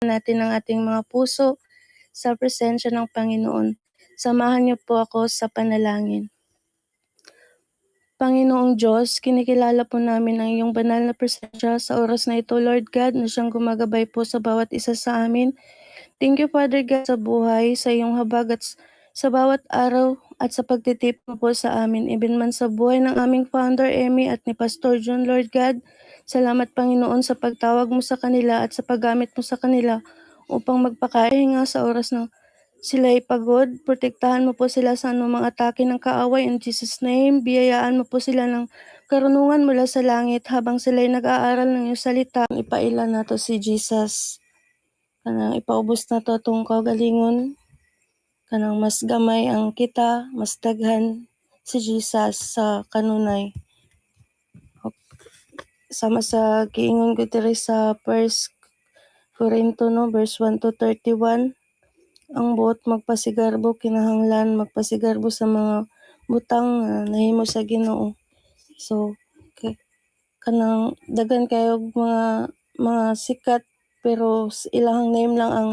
natin ang ating mga puso sa presensya ng Panginoon. Samahan niyo po ako sa panalangin. Panginoong Diyos, kinikilala po namin ang iyong banal na presensya sa oras na ito, Lord God, na siyang gumagabay po sa bawat isa sa amin. Thank you, Father God, sa buhay, sa iyong habag at sa bawat araw at sa pagtitip mo po sa amin, even man sa buhay ng aming founder, Emmy, at ni Pastor John, Lord God. Salamat, Panginoon, sa pagtawag mo sa kanila at sa paggamit mo sa kanila upang magpakahinga sa oras ng sila'y pagod. Protektahan mo po sila sa anumang atake ng kaaway. In Jesus' name, biyayaan mo po sila ng karunungan mula sa langit habang sila'y nag-aaral ng iyong salita. Ipaila na to si Jesus. Kanang ipaubos na to itong kagalingon. Kanang mas gamay ang kita, mas daghan si Jesus sa kanunay. Sama sa giingon ko diri sa 1 Corinto no, verse 1 to 31. Ang buot magpasigarbo kinahanglan magpasigarbo sa mga butang nga nahimo sa Ginoo. So kanang daghan kayo mga sikat pero ilang name lang ang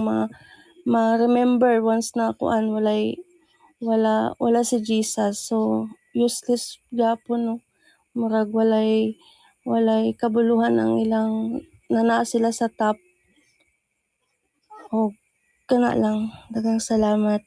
ma-remember once na kuan wala si Jesus. So useless gyapon no. Murag walay kabuluhan ang ilang naa sila sa top. O kana lang. Daghang salamat.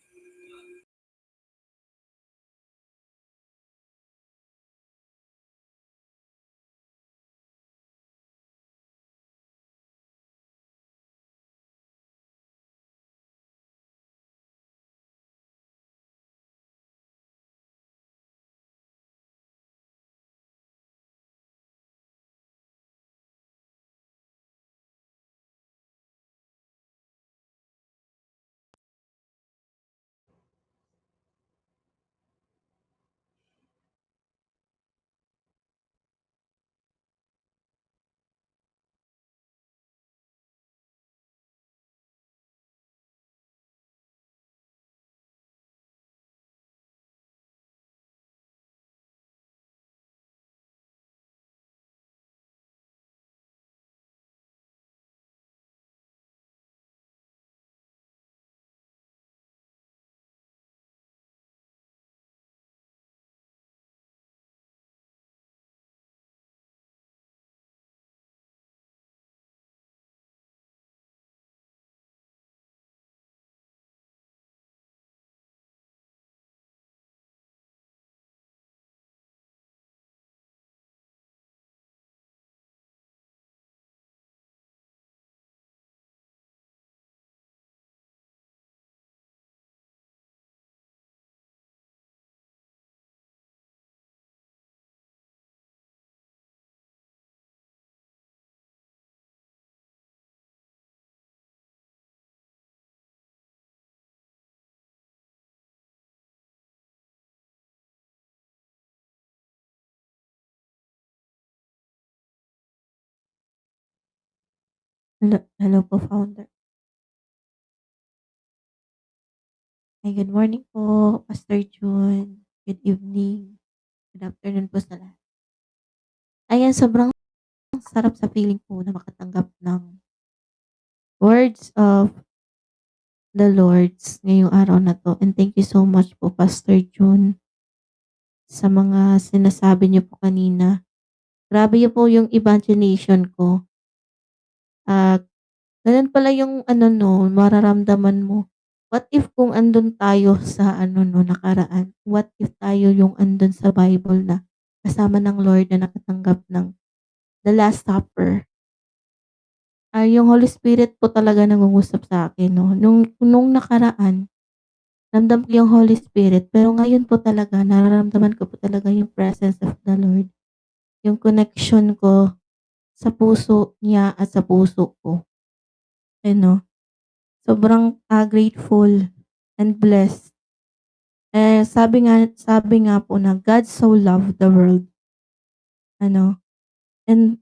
Hello po, founder. Ay, good morning po, Pastor June. Good evening. Good afternoon po sa lahat. Ayan, sobrang sarap sa feeling po na makatanggap ng words of the Lords ngayong araw na 'to. And thank you so much po, Pastor June, sa mga sinasabi niyo po kanina. Grabe po yung imagination ko. Ah, Ganun pala yung ano 'no, mararamdaman mo. What if kung andun tayo sa ano 'no, nakaraan? What if tayo yung andun sa Bible na kasama ng Lord na nakatanggap ng the Last Supper? Yung Holy Spirit po talaga nangungusap sa akin 'no. Nung nakaraan, ramdam ko yung Holy Spirit, pero ngayon po talaga nararamdaman ko po talaga yung presence of the Lord. Yung connection ko sa puso niya at sa puso ko, ano. Sobrang, grateful and blessed. Sabi nga po na God so loved the world, ano, and,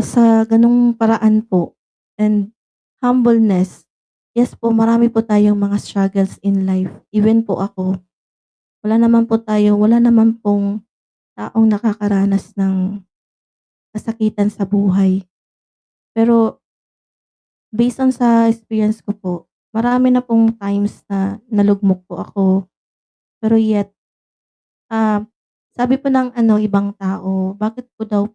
sa gano'ng paraan po and humbleness, yes po, marami po tayong mga struggles in life. Even po ako, wala naman pong taong nakakaranas ng kasakitan sa buhay. Pero based on sa experience ko po, marami na pong times na nalugmok po ako. Pero yet, ah, sabi po ng ibang tao, bakit ko daw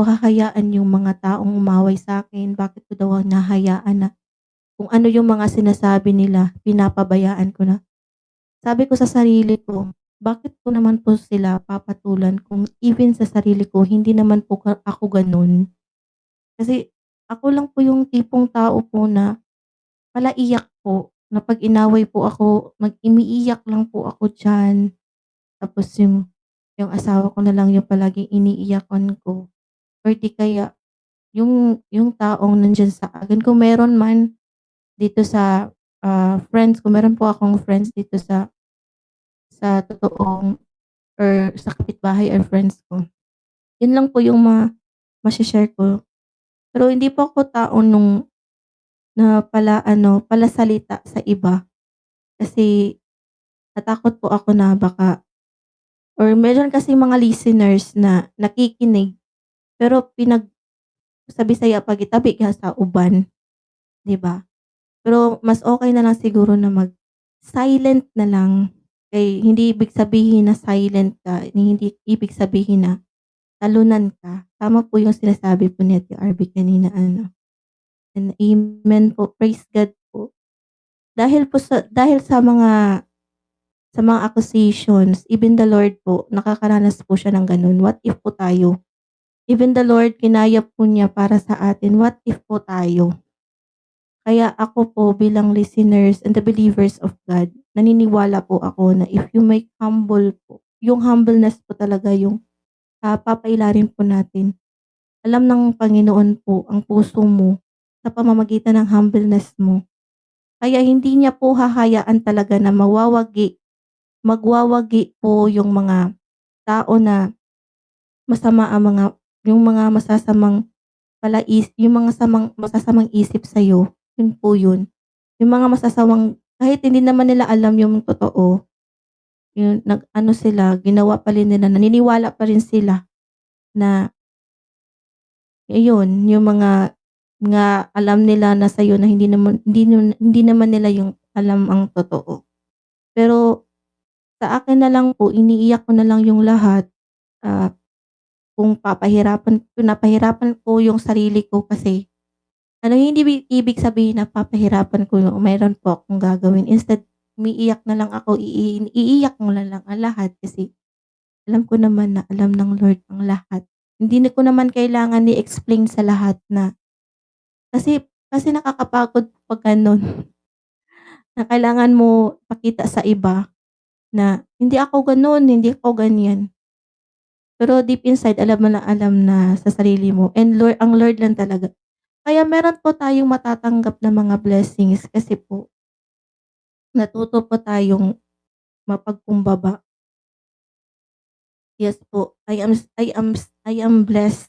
hahayaan yung mga taong umaway sa'kin, bakit ko daw hahayaan na kung ano yung mga sinasabi nila, pinapabayaan ko na. Sabi ko sa sarili ko, bakit ko naman po sila papatulan kung even sa sarili ko hindi naman po ako gano'n. Kasi ako lang po yung tipong tao po na palaiyak po, na 'pag inaway po ako, umiiyak lang po ako diyan. Tapos yung asawa ko na lang yung palaging iniiyakan ko or di kaya yung taong nandiyan sa akin kung meron man dito sa, friends ko, meron po akong friends dito sa totoong or sa kapitbahay or friends ko. Yun lang po yung mashe-share ko. Pero hindi po ako tao na palasalita sa iba kasi natakot po ako na baka or meron kasing mga listeners na nakikinig pero sa Bisaya pagitabi ka sa uban, 'di ba? Pero mas okey na lang siguro na mag-silent na lang. Hindi ibig sabihin na silent ka, hindi ibig sabihin na talunan ka. Tama po yung sinasabi po ni Ate RB kanina and amen po, praise God po. Dahil sa mga accusations, even the Lord po nakakaranas po siya ng gano'n. What if po tayo? Even the Lord kinaya po niya para sa atin, what if po tayo? Kaya ako po bilang listeners and the believers of God, naniniwala po ako na if you make humble po, yung humbleness po talaga yung, papailarin po natin. Alam ng Panginoon po ang puso mo sa pamamagitan ng humbleness mo. Kaya hindi niya po hahayaan talaga na magwawagi po yung mga tao na masama yung mga masasamang isip sa'yo, yun po yun. Yung mga kahit hindi naman nila alam yung totoo, yung nag-ano sila, ginawa pa rin nila, naniniwala pa rin sila na ayun, yung mga alam nila na sa'yo na hindi naman nila yung alam ang totoo. Pero sa akin na lang po, iniiyak ko na lang yung lahat, ah, kung pinapahirapan ko yung sarili ko kasi hindi ibig sabihin na papahirapan ko yung meron po akong gagawin. Instead, umiiyak na lang ako, iiyak mo na lang ang lahat kasi alam ko naman na alam ng Lord ang lahat. Hindi na ko naman kailangan i-explain sa lahat na kasi nakakapagod 'pag gano'n, na kailangan mo pakita sa iba na, "Hindi ako gano'n, hindi ako ganyan." Pero deep inside alam mo na alam na sa sarili mo and ang Lord lang talaga. Kaya meron po tayong matatanggap na mga blessings kasi po natuto po tayong mapagkumbaba. Yes po, I am blessed,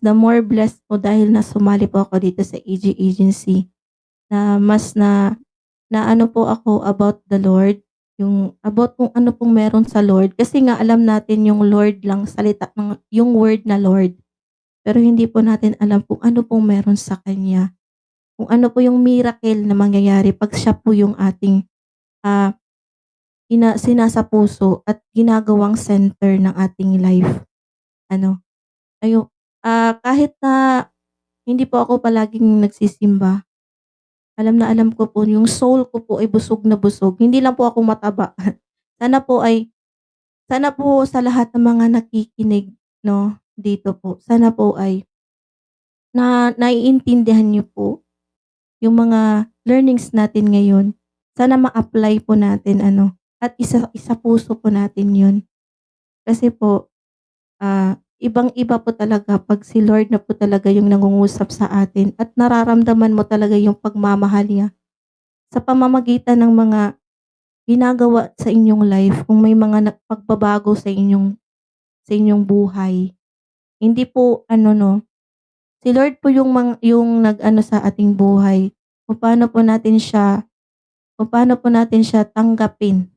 the more blessed po dahil na sumali po ako dito sa AG Agency na mas na ano po ako about the Lord, yung about kung ano pong meron sa Lord. Kasi nga alam natin yung Lord lang yung word na Lord, pero hindi po natin alam kung ano pong meron sa Kanya. Kung ano po yung miracle na mangyayari 'pag siya po yung ating, ah, sinasapuso at ginagawang center ng ating life. Ano, kahit na hindi po ako palaging nagsisimba, alam na alam ko po yung soul ko po ay busog na busog, hindi lang po ako mataba. Sana po ay sana po sa lahat ng mga nakikinig 'no, dito po, sana po ay naiintindihan niyo po yung mga learnings natin ngayon. Sana ma-apply po natin at isapuso po natin yun. Kasi po, ibang-iba po talaga 'pag si Lord na po talaga yung nangungusap sa atin at nararamdaman mo talaga yung pagmamahal niya sa pamamagitan ng mga ginagawa sa inyong life kung may mga pagbabago sa inyong buhay. Hindi po 'no, si Lord po yung nag-ano sa ating buhay kung paano po natin siya tanggapin,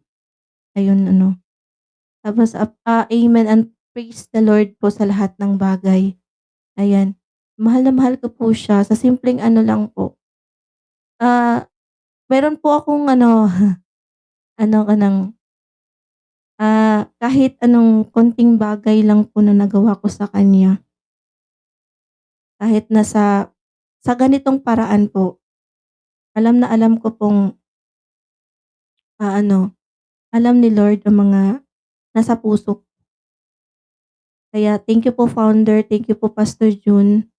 ayun Tapos, amen and praise the Lord po sa lahat ng bagay. Ayan, mahal na mahal ko po siya sa simpleng ano lang po, ah, meron po akong ano, ano ka ng, kahit anong konting bagay lang po na nagawa ko sa kanya, kahit sa ganitong paraan po, alam na alam ko pong, ano, alam ni Lord ang mga nasa puso. Kaya thank you po founder, thank you po Pastor June,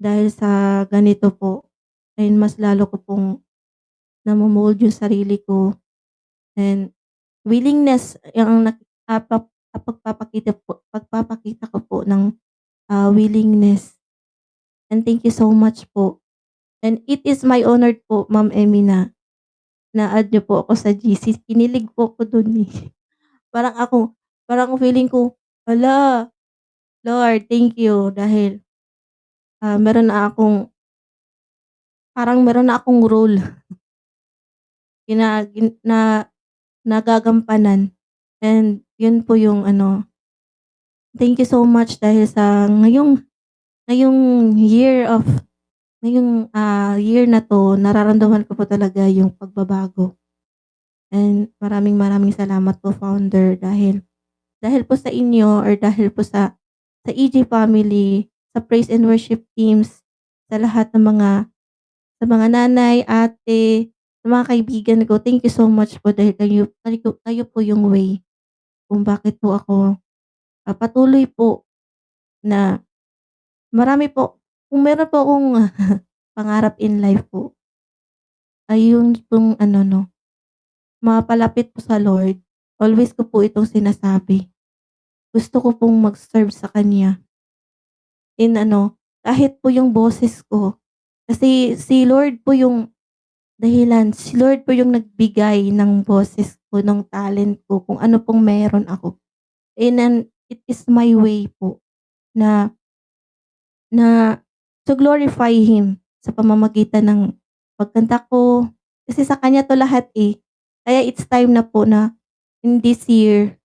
dahil sa ganito po ay mas lalo ko pong namo-mold yung sarili ko and willingness ang pagpapakita ko po ng, willingness, and thank you so much po. And it is my honor po Ma'am Emmy na-add niyo po ako sa GC, kinilig po ako dun, eh. Parang ako parang feeling ko, hala, Lord thank you dahil, meron na akong role gina gin na nagagampanan, and yun po yung ano, thank you so much dahil sa ngayong year na 'to nararamdaman ko po talaga yung pagbabago, and maraming maraming salamat po founder dahil po sa inyo or dahil po sa EJ family, sa praise and worship teams, sa lahat ng sa mga nanay, ate, sa mga kaibigan ko, thank you so much po dahil kayo po yung way kung bakit po ako, patuloy po na marami po kung meron po akong pangarap in life po, ay yun pong ano 'no, mapalapit po sa Lord. Always ko po itong sinasabi. Gusto ko pong mag-serve sa kanya in ano, kahit po yung boses ko. Kasi si Lord po yung dahilan, si Lord po yung nagbigay ng boses ko, ng talent ko, kung ano pong meron ako. And it is my way po na na to glorify Him sa pamamagitan ng pagkanta ko. Kasi sa kanya 'to lahat, eh. Kaya it's time na po na in this year,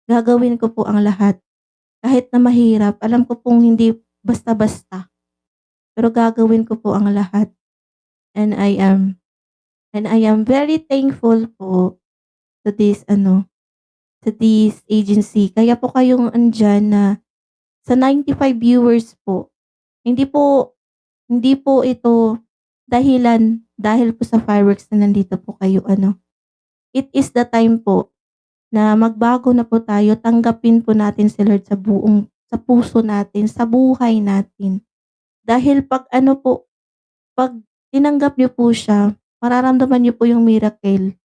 gagawin ko po ang lahat. Kahit na mahirap, alam ko pong hindi basta-basta, pero gagawin ko po ang lahat, and I am very thankful po to this ano, to this agency. Kaya po kayong andiyan na sa 95 viewers po, hindi po hindi po ito dahilan dahil po sa fireworks na nandito po kayo ano. It is the time po na magbago na po tayo, tanggapin po natin si Lord sa puso natin, sa buhay natin. Dahil 'pag ano po, 'pag tinanggap niyo po siya, mararamdaman niyo po yung miracle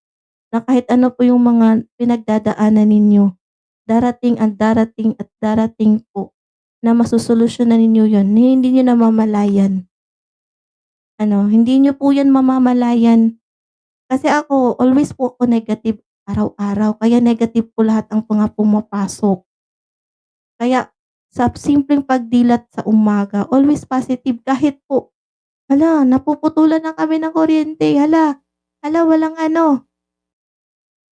na kahit ano po yung mga pinagdadaanan ninyo, darating at darating at darating po na masosolusyunan ninyo yun na hindi niyo namamalayan. Ano, hindi niyo po yan mamamalayan. Kasi ako, always po ako negative araw-araw, kaya negative po lahat ang mga pumapasok. Kaya sa simpleng pagdilat sa umaga, always positive kahit po, hala, napuputulan na kami ng kuryente, hala, hala, walang ano,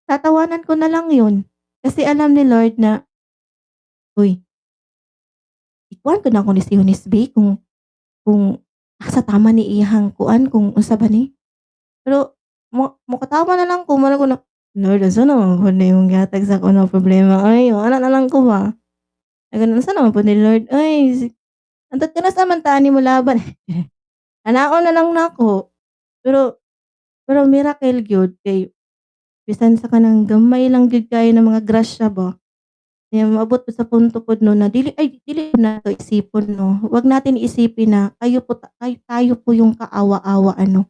tatawanan ko na lang yun. Kasi alam ni Lord na, uy, ikuan ko na ako ni si Eunice Bay kung asa tama ni iyang kuan kung unsa ba ni. Pero mokatawa na lang ko, mara ko na, Lord, unsa naman pud na imong gihatag sa ako ng problema, ay ana na lang ko ba. Ay gano'n, unsa naman pud ni Lord, ay hantod ka na sa man ta nimo laban. Anaon na lang nako. Pero pero miracle gyud kay bisan sa kanang gamay lang gyud kayo ng mga grasya ba, eh, maabot pa sa punto pod no na dili nato isipon 'no, wag natin isipin na tayo po yung kaawa-awa ano.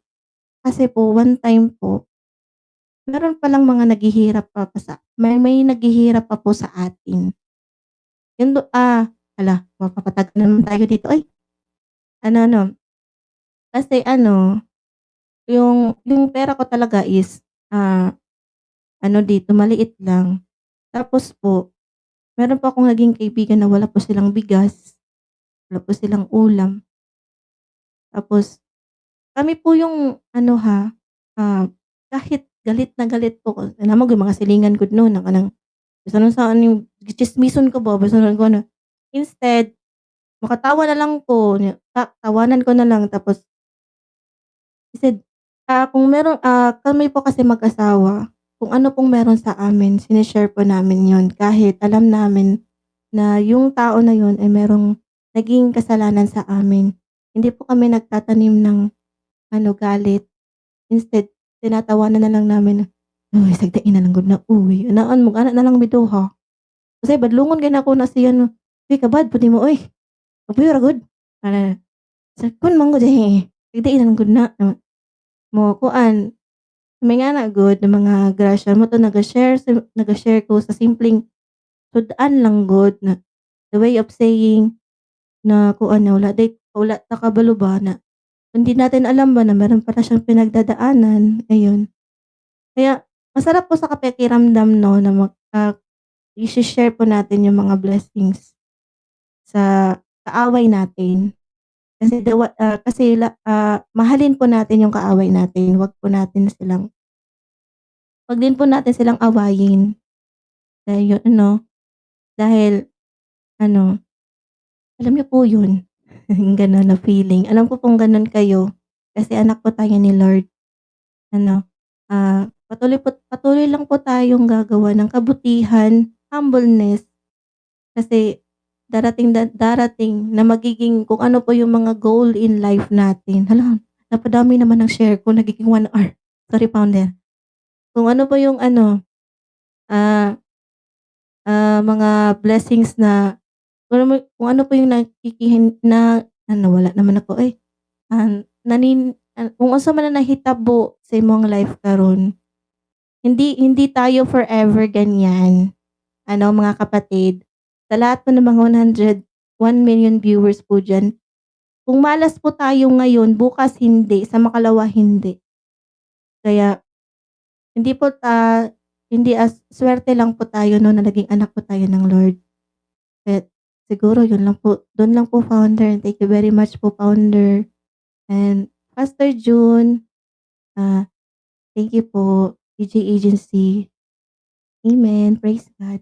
Kasi po one time po, meron palang mga naghihirap may naghihirap pa po sa atin. Hala, mapapatag na naman tayo dito, ay ano 'no, kasi ano, yung pera ko talaga is, ano dito maliit lang. Tapos po, meron po akong naging kaibigan na wala po silang bigas, wala po silang ulam. Tapos kami po yung ano kahit galit na galit po ko namang yung mga silingan gud noon na kanang bisan unsa yung gitsismison ko ba bisan ko ano. Instead makatawa na lang po, tawanan ko na lang tapos he said, kung meron kami po kasi mag-asawa, kung ano pong meron sa amin shine-share po namin 'yun kahit alam namin na yung tao na yun ay merong naging kasalanan sa amin. Hindi po kami nagtatanim ng galit. Instead, tinatawanan na lang namin na, "Uy sagdain na lang gud na, uy, anaan mag-ana na lang mi duha." Kasi badlungon gyud ako na siya no, "Uy kabad pud nimo uy, kapuyo ra gud." Ana, sa kun man gud eh, sagdain na lang gud na, mo kuan, may nga na gud na mga grasya mo 'to naga-share ko sa simpleng sudan lang gud na the way of saying na kuan na wala ta kabalo ba na hindi natin alam ba na meron pala siyang pinagdadaanan, ayun. Kaya masarap po sa pakiramdam 'no na i-she-share po natin yung mga blessings sa kaaway natin. Kasi mahalin po natin yung kaaway natin, 'wag din po natin silang awayin. Dahil yun ano, dahil ano, alam niyo po yun, yung gano'n na feeling. Alam ko pong gano'n kayo, kasi anak po tayo ni Lord. Ano, patuloy lang po tayong gagawa ng kabutihan, humbleness, kasi darating na magiging kung ano po yung mga goal in life natin. Hala, napadami naman ng share ko, nagiging 1 hour. Sorry founder. Kung ano po yung ah, mga blessings na kung ano po yung na nawala naman ako, eh. Kung unsa man ang nahitabo sa imong life karon, hindi hindi tayo forever ganyan. Ano mga kapatid, sa lahat po ng mga 101 million viewers po diyan, kung malas po tayo ngayon, bukas hindi, sa makalawa hindi. Kaya hindi po hindi swerte lang po tayo 'no na naging anak po tayo ng Lord. Kaya siguro yun lang po, dun lang po founder. Thank you very much po founder and Pastor June. Ah, Thank you po, PJ Agency. Amen, praise God.